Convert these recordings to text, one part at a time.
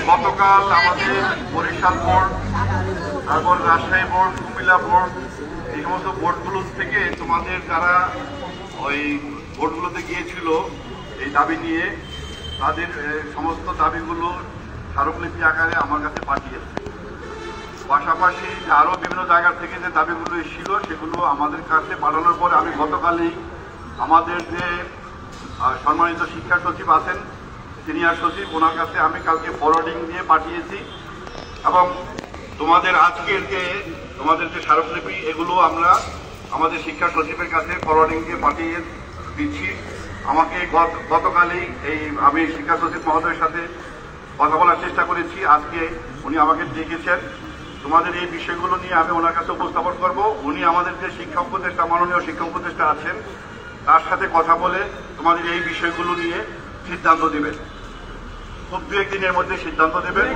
গতকাল আমাদের বরিশাল বোর্ড, তারপর রাজশাহী বোর্ড, কুমিল্লা বোর্ড, এই সমস্ত বোর্ডগুলো থেকে তোমাদের যারা ওই বোর্ডগুলোতে গিয়েছিল এই দাবি নিয়ে, তাদের সমস্ত দাবিগুলো স্মারকলিপি আকারে আমার কাছে পাঠিয়েছে। পাশাপাশি আরও বিভিন্ন জায়গা থেকে যে দাবিগুলো এসেছিল সেগুলো আমাদের কাছে পাঠানোর পরে আমি গতকালই আমাদের যে সম্মানিত শিক্ষা সচিব আছেন, সিনিয়র সচিব, ওনার কাছে আমি কালকে ফরওয়ার্ডিং দিয়ে পাঠিয়েছি এবং তোমাদের আজকের যে তোমাদের যে স্মারকলিপি এগুলো আমরা আমাদের শিক্ষা সচিবের কাছে ফরওয়ার্ডিং দিয়ে পাঠিয়ে দিচ্ছি। আমাকে গতকালই আমি শিক্ষা সচিব মহোদয়ের সাথে কথা বলার চেষ্টা করেছি, আজকে উনি আমাকে ডেকেছেন। তোমাদের এই বিষয়গুলো নিয়ে আমি ওনার কাছে উপস্থাপন করব। উনি আমাদের যে শিক্ষা উপদেষ্টা, মাননীয় শিক্ষা উপদেষ্টা আছেন, তার সাথে কথা বলে তোমাদের এই বিষয়গুলো নিয়ে সিদ্ধান্ত দেবেন। খুব দু একদিনের মধ্যে সিদ্ধান্ত দেবেন।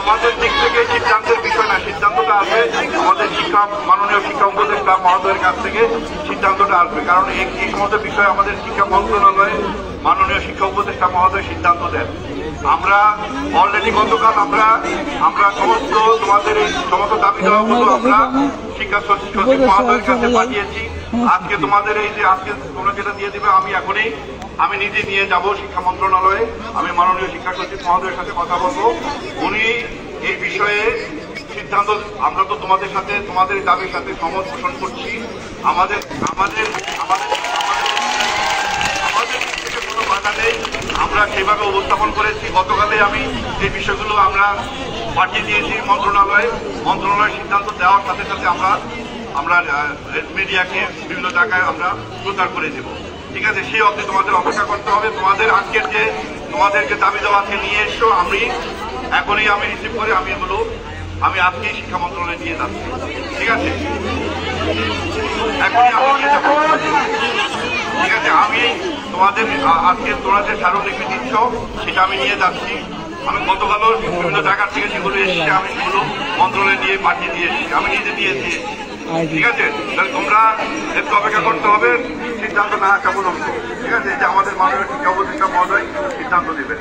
আমাদের দিক থেকে সিদ্ধান্তের বিষয় না, সিদ্ধান্তটা আসবে আমাদের মাননীয় শিক্ষা উপদেষ্টা মহোদয়ের কাছ থেকে সিদ্ধান্তটা আসবে। কারণ এই সমস্ত বিষয়ে আমাদের শিক্ষা মন্ত্রণালয়ে মাননীয় শিক্ষা উপদেষ্টা মহোদয় সিদ্ধান্ত দেন। আমরা অলরেডি গতকাল আমরা সমস্ত তোমাদের এই সমস্ত দাবি দেওয়াগুলো আমরা শিক্ষা সচিব মহোদয়ের কাছে পাঠিয়েছি। আজকে তোমাদের এই যে আজকে তোমরা যেটা দিয়ে দিবে, আমি নিজে নিয়ে যাব শিক্ষা মন্ত্রণালয়ে। আমি মাননীয় শিক্ষা সচিব মহোদয়ের সাথে কথা বলবো। উনি এই বিষয়ে সিদ্ধান্ত, আমরা তো তোমাদের সাথে তোমাদের দাবির সাথে সহমত পোষণ করছি। আমাদের আমাদের আমাদের আমাদের থেকে কোনো বাধা নেই, আমরা সেভাবে উপস্থাপন করেছি। গতকালে আমি এই বিষয়গুলো আমরা পাঠিয়ে দিয়েছি মন্ত্রণালয়ের সিদ্ধান্ত দেওয়ার সাথে সাথে আমরা মিডিয়াকে বিভিন্ন জায়গায় আমরা প্রচার করে দেব। ঠিক আছে, সেই অবধি তোমাদের অপেক্ষা করতে হবে। তোমাদের আজকের যে তোমাদের যে দাবি দেওয়াকে নিয়ে এসছো, এখনই আমি রিসিভ করে আমি আজকেই শিক্ষা মন্ত্রণালয়ে নিয়ে যাচ্ছি। ঠিক আছে, এখনই আমি নিয়ে যাবো। ঠিক আছে, আমি তোমাদের আজকে তোমরা যে স্মারকলিপি দিচ্ছ সেটা আমি নিয়ে যাচ্ছি। আমি গতকালও বিভিন্ন জায়গা থেকে যেগুলো এসেছে আমি সেগুলো মন্ত্রণালয়ে নিয়ে পাঠিয়ে দিয়েছি, আমি নিজে দিয়েছি। ঠিক আছে, তাহলে তোমরা একটু অপেক্ষা করতে হবে সিদ্ধান্ত না আসা পর্যন্ত। ঠিক আছে, যে আমাদের মাননীয় শিক্ষা উপদেষ্টা মহোদয় সিদ্ধান্ত দেবেন।